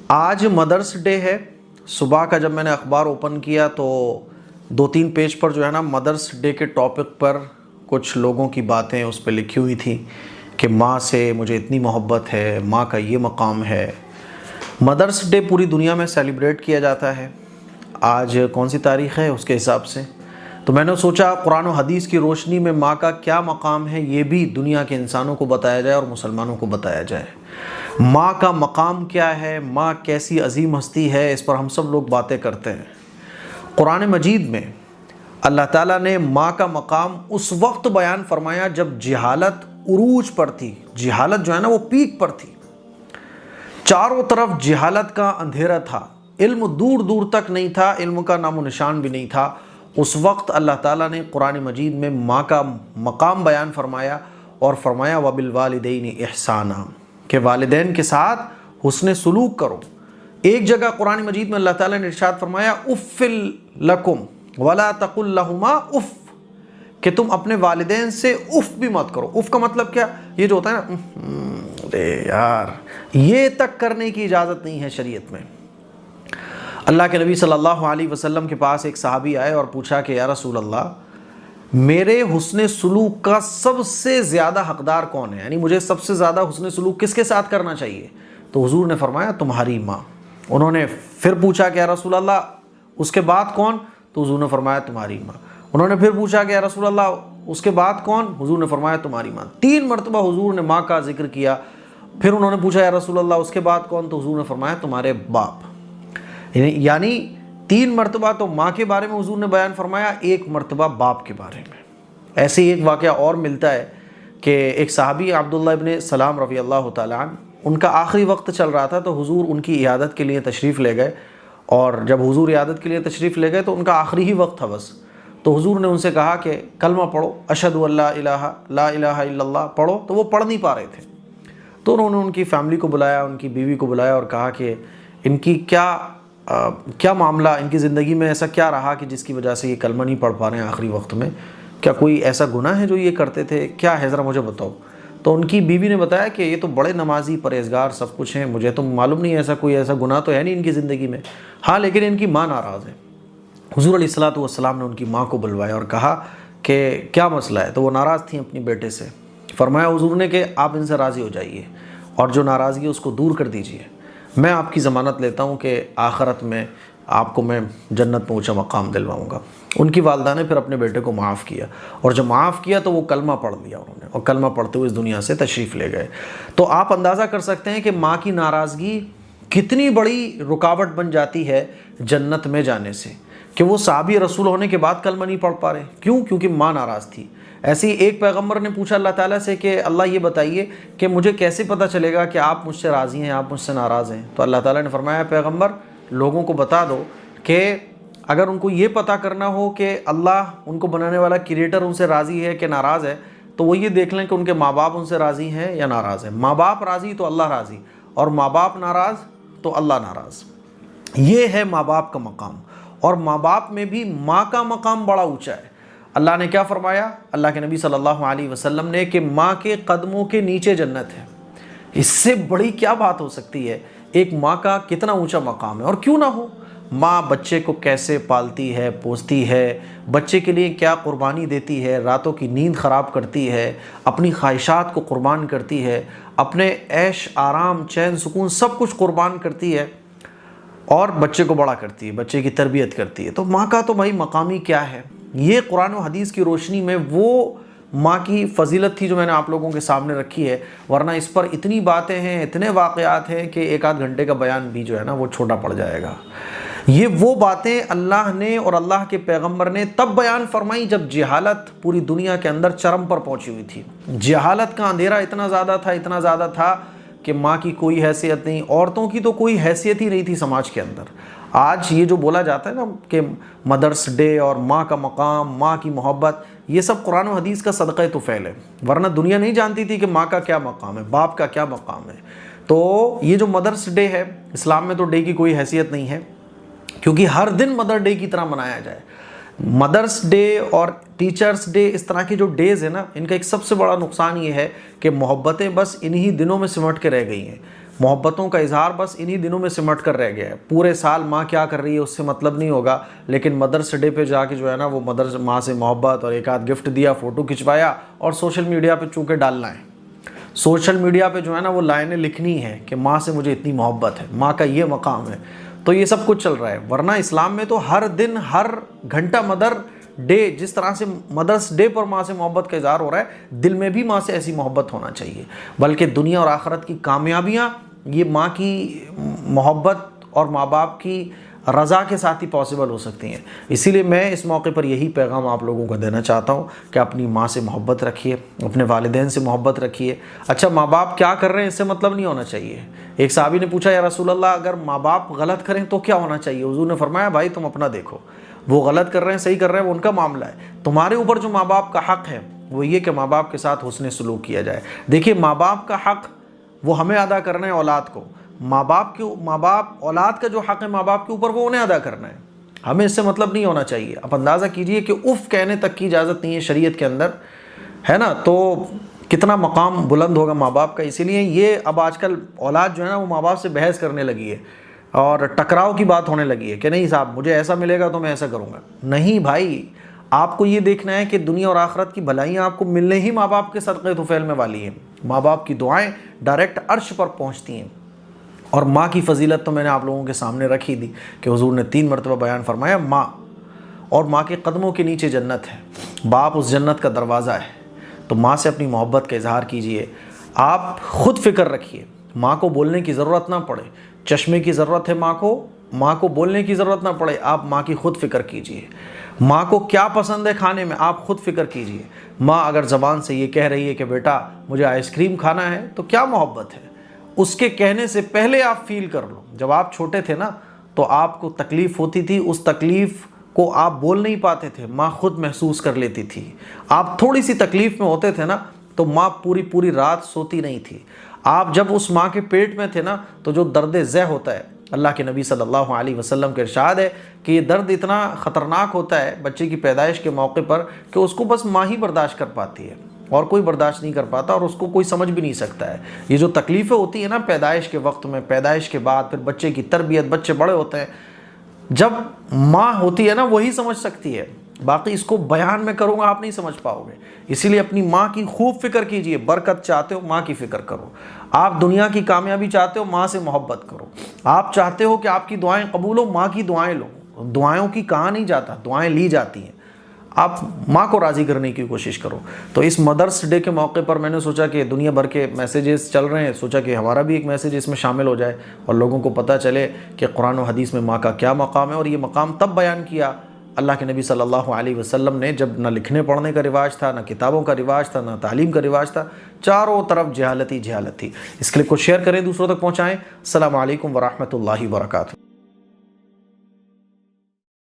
آج مدرس ڈے ہے۔ صبح کا جب میں نے اخبار اوپن کیا تو 2-3 پیج پر جو ہے نا مدرس ڈے کے ٹاپک پر کچھ لوگوں کی باتیں اس پہ لکھی ہوئی تھیں کہ ماں سے مجھے اتنی محبت ہے، ماں کا یہ مقام ہے۔ مدرس ڈے پوری دنیا میں سیلیبریٹ کیا جاتا ہے۔ آج کون سی تاریخ ہے اس کے حساب سے، تو میں نے سوچا قرآن و حدیث کی روشنی میں ماں کا کیا مقام ہے یہ بھی دنیا کے انسانوں کو بتایا جائے اور مسلمانوں کو بتایا جائے۔ ماں کا مقام کیا ہے، ماں کیسی عظیم ہستی ہے، اس پر ہم سب لوگ باتیں کرتے ہیں۔ قرآن مجید میں اللہ تعالیٰ نے ماں کا مقام اس وقت بیان فرمایا جب جہالت عروج پر تھی۔ جہالت جو ہے نا وہ پیک پر تھی، چاروں طرف جہالت کا اندھیرا تھا، علم دور دور تک نہیں تھا، علم کا نام و نشان بھی نہیں تھا۔ اس وقت اللہ تعالیٰ نے قرآن مجید میں ماں کا مقام بیان فرمایا اور فرمایا وَبِالْوَالِدَيْنِ إِحْسَانًا کہ والدین کے ساتھ حسن سلوک کرو۔ ایک جگہ قرآن مجید میں اللہ تعالیٰ نے ارشاد فرمایا اُفٍّ لَكُمْ وَلَا تَقُلْ لَهُمَا اُف کہ تم اپنے والدین سے اف بھی مت کرو۔ اف کا مطلب کیا؟ یہ جو ہوتا ہے نا ارے یار، یہ تک کرنے کی اجازت نہیں ہے شریعت میں۔ اللہ کے نبی صلی اللہ علیہ وسلم کے پاس ایک صحابی آئے اور پوچھا کہ یا رسول اللہ، میرے حسن سلوک کا سب سے زیادہ حقدار کون ہے، یعنی مجھے سب سے زیادہ حسن سلوک کس کے ساتھ کرنا چاہیے؟ تو حضور نے فرمایا تمہاری ماں۔ انہوں نے پھر پوچھا کہ یا رسول اللہ اس کے بعد کون؟ تو حضور نے فرمایا تمہاری ماں۔ انہوں نے پھر پوچھا کہ یا رسول اللہ اس کے بعد کون؟ حضور نے فرمایا تمہاری ماں۔ 3 مرتبہ حضور نے ماں کا ذکر کیا۔ پھر انہوں نے پوچھا یا رسول اللہ اس کے بعد کون؟ تو حضور نے فرمایا تمہارے باپ۔ یعنی 3 مرتبہ تو ماں کے بارے میں حضور نے بیان فرمایا، 1 مرتبہ باپ کے بارے میں۔ ایسے ہی ایک واقعہ اور ملتا ہے کہ ایک صحابی عبداللہ ابن سلام رضی اللہ تعالیٰ عنہ، ان کا آخری وقت چل رہا تھا تو حضور ان کی عیادت کے لیے تشریف لے گئے، اور جب حضور عیادت کے لیے تشریف لے گئے تو ان کا آخری ہی وقت تھا بس۔ تو حضور نے ان سے کہا کہ کلمہ پڑھو، اشہد ان لا الہ الا اللہ پڑھو، تو وہ پڑھ نہیں پا رہے تھے۔ تو انہوں نے ان کی فیملی کو بلایا، ان کی بیوی کو بلایا اور کہا کہ ان کی کیا معاملہ، ان کی زندگی میں ایسا کیا رہا کہ جس کی وجہ سے یہ کلمہ نہیں پڑھ پا رہے ہیں آخری وقت میں؟ کیا کوئی ایسا گناہ ہے جو یہ کرتے تھے؟ کیا ہے ذرا مجھے بتاؤ۔ تو ان کی بیوی نے بتایا کہ یہ تو بڑے نمازی پرہیزگار سب کچھ ہیں، مجھے تو معلوم نہیں ایسا کوئی ایسا گناہ تو ہے نہیں ان کی زندگی میں، ہاں لیکن ان کی ماں ناراض ہے۔ حضور علیہ الصلوۃ والسلام نے ان کی ماں کو بلوایا اور کہا کہ کیا مسئلہ ہے؟ تو وہ ناراض تھیں اپنی بیٹے سے۔ فرمایا حضور نے کہ آپ ان سے راضی ہو جائیے اور جو ناراضگی ہے اس کو دور کر دیجئے، میں آپ کی ضمانت لیتا ہوں کہ آخرت میں آپ کو میں جنت میں اونچا مقام دلواؤں گا۔ ان کی والدہ نے پھر اپنے بیٹے کو معاف کیا، اور جب معاف کیا تو وہ کلمہ پڑھ لیا انہوں نے، اور کلمہ پڑھتے ہوئے اس دنیا سے تشریف لے گئے۔ تو آپ اندازہ کر سکتے ہیں کہ ماں کی ناراضگی کتنی بڑی رکاوٹ بن جاتی ہے جنت میں جانے سے، کہ وہ صحابی رسول ہونے کے بعد کلمہ نہیں پڑھ پا رہے۔ کیوں؟ کیونکہ ماں ناراض تھی۔ ایسے ہی ایک پیغمبر نے پوچھا اللہ تعالیٰ سے کہ اللہ یہ بتائیے کہ مجھے کیسے پتہ چلے گا کہ آپ مجھ سے راضی ہیں، آپ مجھ سے ناراض ہیں؟ تو اللہ تعالیٰ نے فرمایا پیغمبر لوگوں کو بتا دو کہ اگر ان کو یہ پتہ کرنا ہو کہ اللہ ان کو بنانے والا کریٹر ان سے راضی ہے کہ ناراض ہے، تو وہ یہ دیکھ لیں کہ ان کے ماں باپ ان سے راضی ہیں یا ناراض ہیں۔ ماں باپ راضی تو اللہ راضی، اور ماں باپ ناراض تو اللہ ناراض۔ یہ ہے ماں باپ کا مقام، اور ماں باپ میں بھی ماں کا مقام بڑا اونچا ہے۔ اللہ نے کیا فرمایا؟ اللہ کے نبی صلی اللہ علیہ وسلم نے کہ ماں کے قدموں کے نیچے جنت ہے۔ اس سے بڑی کیا بات ہو سکتی ہے؟ ایک ماں کا کتنا اونچا مقام ہے، اور کیوں نہ ہو۔ ماں بچے کو کیسے پالتی ہے، پوستی ہے، بچے کے لیے کیا قربانی دیتی ہے، راتوں کی نیند خراب کرتی ہے، اپنی خواہشات کو قربان کرتی ہے، اپنے عیش آرام چین سکون سب کچھ قربان کرتی ہے، اور بچے کو بڑا کرتی ہے، بچے کی تربیت کرتی ہے۔ تو ماں کا تو بھائی مقامی کیا ہے؟ یہ قرآن و حدیث کی روشنی میں وہ ماں کی فضیلت تھی جو میں نے آپ لوگوں کے سامنے رکھی ہے، ورنہ اس پر اتنی باتیں ہیں، اتنے واقعات ہیں کہ 1-8 گھنٹے کا بیان بھی جو ہے نا وہ چھوٹا پڑ جائے گا۔ یہ وہ باتیں اللہ نے اور اللہ کے پیغمبر نے تب بیان فرمائی جب جہالت پوری دنیا کے اندر چرم پر پہنچی ہوئی تھی۔ جہالت کا اندھیرا اتنا زیادہ تھا کہ ماں کی کوئی حیثیت نہیں، عورتوں کی تو کوئی حیثیت ہی نہیں تھی سماج کے اندر۔ آج یہ جو بولا جاتا ہے نا کہ مدرس ڈے اور ماں کا مقام، ماں کی محبت، یہ سب قرآن و حدیث کا صدقہ طفیل ہے، ورنہ دنیا نہیں جانتی تھی کہ ماں کا کیا مقام ہے، باپ کا کیا مقام ہے۔ تو یہ جو مدرس ڈے ہے، اسلام میں تو ڈے کی کوئی حیثیت نہیں ہے، کیونکہ ہر دن مدر ڈے کی طرح منایا جائے۔ مدرس ڈے اور ٹیچرس ڈے، اس طرح کے جو ڈیز ہیں نا، ان کا ایک سب سے بڑا نقصان یہ ہے کہ محبتیں بس انہی دنوں میں سمٹ کے رہ گئی ہیں۔ محبتوں کا اظہار بس انہی دنوں میں سمٹ کر رہ گیا ہے. پورے سال ماں کیا کر رہی ہے اس سے مطلب نہیں ہوگا, لیکن مدرس ڈے پہ جا کے جو ہے نا وہ ماں سے محبت اور ایک آدھ گفٹ دیا, فوٹو کھنچوایا, اور سوشل میڈیا پہ چونکے ڈالنا ہے. سوشل میڈیا پہ جو ہے نا وہ لائنیں لکھنی ہے کہ ماں سے مجھے اتنی محبت ہے, ماں کا یہ مقام ہے. تو یہ سب کچھ چل رہا ہے, ورنہ اسلام میں تو ہر دن ہر گھنٹہ مدر ڈے, جس طرح سے مدرس ڈے پر ماں سے محبت کا اظہار ہو رہا ہے, دل میں بھی ماں سے ایسی محبت ہونا چاہیے. بلکہ دنیا اور آخرت کی کامیابیاں یہ ماں کی محبت اور ماں باپ کی رضا کے ساتھ ہی پاسبل ہو سکتی ہیں. اسی لیے میں اس موقع پر یہی پیغام آپ لوگوں کو دینا چاہتا ہوں کہ اپنی ماں سے محبت رکھیے, اپنے والدین سے محبت رکھیے. اچھا, ماں باپ کیا کر رہے ہیں اس سے مطلب نہیں ہونا چاہیے. ایک صحابی نے پوچھا, یا رسول اللہ اگر ماں باپ غلط کریں تو کیا ہونا چاہیے؟ حضور نے فرمایا, بھائی تم اپنا دیکھو, وہ غلط کر رہے ہیں صحیح کر رہے ہیں وہ ان کا معاملہ ہے. تمہارے اوپر جو ماں باپ کا حق ہے وہ یہ کہ ماں باپ کے ساتھ حسن سلوک کیا جائے. دیکھیے, ماں باپ کا حق وہ ہمیں ادا کرنا ہے اولاد کو. ماں باپ اولاد کا جو حق ہے ماں باپ کے اوپر وہ انہیں ادا کرنا ہے. ہمیں اس سے مطلب نہیں ہونا چاہیے. اب اندازہ کیجئے کہ اف کہنے تک کی اجازت نہیں ہے شریعت کے اندر, ہے نا, تو کتنا مقام بلند ہوگا ماں باپ کا. اسی لیے یہ اب آج کل اولاد جو ہے نا وہ ماں باپ سے بحث کرنے لگی ہے اور ٹکراؤ کی بات ہونے لگی ہے کہ نہیں صاحب مجھے ایسا ملے گا تو میں ایسا کروں گا. نہیں بھائی, آپ کو یہ دیکھنا ہے کہ دنیا اور آخرت کی بھلائیاں آپ کو ملنے ہی ماں باپ کے صدقے طفیل میں والی ہیں. ماں باپ کی دعائیں ڈائریکٹ عرش پر پہنچتی ہیں. اور ماں کی فضیلت تو میں نے آپ لوگوں کے سامنے رکھی دی کہ حضور نے 3 مرتبہ بیان فرمایا, ماں اور ماں کے قدموں کے نیچے جنت ہے, باپ اس جنت کا دروازہ ہے. تو ماں سے اپنی محبت کا اظہار کیجئے. آپ خود فکر رکھیے, ماں کو بولنے کی ضرورت نہ پڑے, چشمے کی ضرورت ہے ماں کو بولنے کی ضرورت نہ پڑے, آپ ماں کی خود فکر کیجئے. ماں کو کیا پسند ہے کھانے میں آپ خود فکر کیجئے. ماں اگر زبان سے یہ کہہ رہی ہے کہ بیٹا مجھے آئس کریم کھانا ہے تو کیا محبت ہے. اس کے کہنے سے پہلے آپ فیل کر لو. جب آپ چھوٹے تھے نا تو آپ کو تکلیف ہوتی تھی, اس تکلیف کو آپ بول نہیں پاتے تھے, ماں خود محسوس کر لیتی تھی. آپ تھوڑی سی تکلیف میں ہوتے تھے نا تو ماں پوری رات سوتی نہیں تھی. آپ جب اس ماں کے پیٹ میں تھے نا تو جو درد ذہ ہوتا ہے, اللہ کے نبی صلی اللہ علیہ وسلم کا ارشاد ہے کہ یہ درد اتنا خطرناک ہوتا ہے بچے کی پیدائش کے موقع پر کہ اس کو بس ماں ہی برداشت کر پاتی ہے اور کوئی برداشت نہیں کر پاتا, اور اس کو کوئی سمجھ بھی نہیں سکتا ہے. یہ جو تکلیفیں ہوتی ہیں نا پیدائش کے وقت میں, پیدائش کے بعد, پھر بچے کی تربیت, بچے بڑے ہوتے ہیں, جب ماں ہوتی ہے نا وہی سمجھ سکتی ہے. باقی اس کو بیان میں کروں گا آپ نہیں سمجھ پاؤ گے. اسی لیے اپنی ماں کی خوب فکر کیجئے. برکت چاہتے ہو ماں کی فکر کرو. آپ دنیا کی کامیابی چاہتے ہو ماں سے محبت کرو. آپ چاہتے ہو کہ آپ کی دعائیں قبول ہو, ماں کی دعائیں لو. دعائوں کی کہا نہیں جاتا, دعائیں لی جاتی ہیں. آپ ماں کو راضی کرنے کی کوشش کرو. تو اس مدرس ڈے کے موقع پر میں نے سوچا کہ دنیا بھر کے میسیجز چل رہے ہیں, سوچا کہ ہمارا بھی ایک میسیج اس میں شامل ہو جائے اور لوگوں کو پتہ چلے کہ قرآن و حدیث میں ماں کا کیا مقام ہے. اور یہ مقام تب بیان کیا اللہ کے نبی صلی اللہ علیہ وسلم نے جب نہ لکھنے پڑھنے کا رواج تھا, نہ کتابوں کا رواج تھا, نہ تعلیم کا رواج تھا, چاروں طرف جہالت ہی جہالت تھی. اس کلپ کو شیئر کریں, دوسروں تک پہنچائیں. السلام علیکم ورحمۃ اللہ وبرکاتہ.